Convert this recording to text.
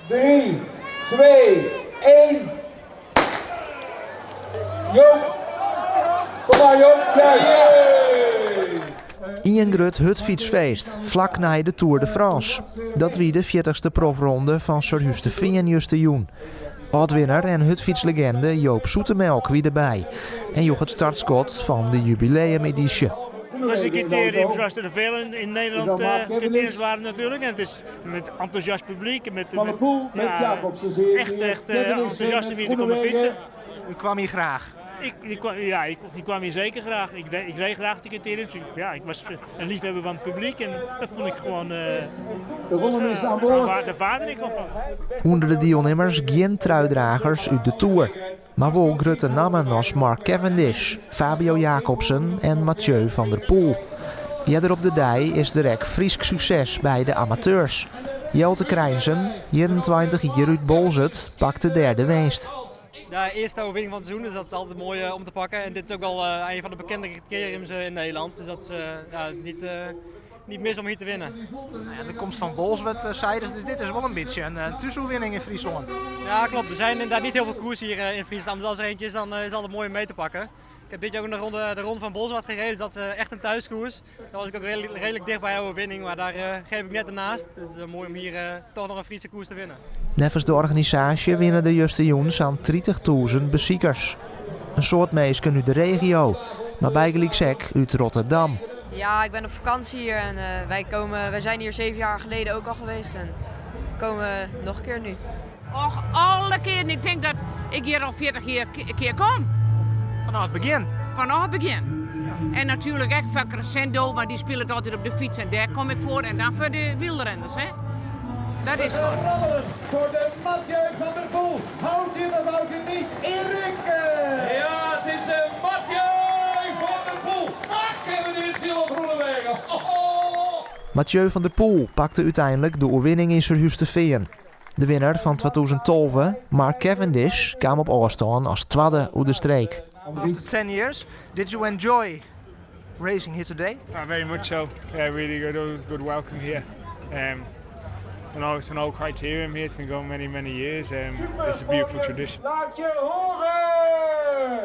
3, 2, 1. Joop. Kom maar Joop, juist. Ian Grut hutfietsfeest, vlak na de Tour de France. Dat wie de 40ste profronde van Sir-Husteveen juiste joen. Oudwinnaar en hutfietslegende Joop Zoetemelk wie erbij. En joeg het startschot van de jubileumeditie. Als criteriums zoals er veel in Nederland criteriums waren natuurlijk. En het is met enthousiast publiek. Met echt enthousiast om hier te komen fietsen. U kwam hier graag. Ik kwam hier zeker graag. Ik reed graag die criteriums. Ik was een liefhebber van het publiek en dat vond ik gewoon... daar vaarde ik op. Honderden deelnemers, geen truidragers uit de Tour. Maar wel grote namen als Mark Cavendish, Fabio Jacobsen en Mathieu van der Poel. Jeder op de dij is direct Friesk succes bij de amateurs. Jelte Krijnsen, 21 jaar uit Bolzet, pakt de derde winst. De eerste overwinning van het seizoen, dus dat is altijd mooi om te pakken. En dit is ook wel een van de bekende criteriums in Nederland. Dus dat is niet mis om hier te winnen. De komst van Bolzwet zei dus dit is wel een beetje een tussenwinning in Friesland. Ja, klopt. Er zijn inderdaad niet heel veel koers hier in Friesland. Dus als er eentje is, dan is het altijd mooi om mee te pakken. Ik heb dit jaar ook de ronde van Bolzwet gereden, dus dat is echt een thuiskoers. Daar was ik ook redelijk dicht bij de overwinning, maar daar geef ik net ernaast. Dus het is mooi om hier toch nog een Friese koers te winnen. Nevens de organisatie winnen de juiste joens aan 30.000 beziekers. Een soort meisken uit de regio, maar bijgelijk zeg uit Rotterdam. Ja, ik ben op vakantie hier en wij zijn hier 7 jaar geleden ook al geweest en komen nog een keer nu. Och, alle keren. Ik denk dat ik hier al 40 keer kom. Vanaf het begin? Vanaf het begin. Ja. En natuurlijk ook van Crescendo, want die spelen altijd op de fiets en daar kom ik voor. En dan voor de wielrenners, hè. Dat is het. Voor de Mathieu van der Poel. Houdt u of houdt u niet? Erik! Ja, het is Mathieu van der Poel. Cavendish hier op Groenewegen. Mathieu van der Poel pakte uiteindelijk de overwinning in Sir-Husteveen. De winnaar van 2012, Mark Cavendish, kwam op afstand als tweede uit de streek. After 10 years, did you enjoy racing here today? Very much so. Yeah, really good. It was a good welcome here. I know it's an old criterium here. It's been going many years. It's a beautiful tradition. Laat je horen!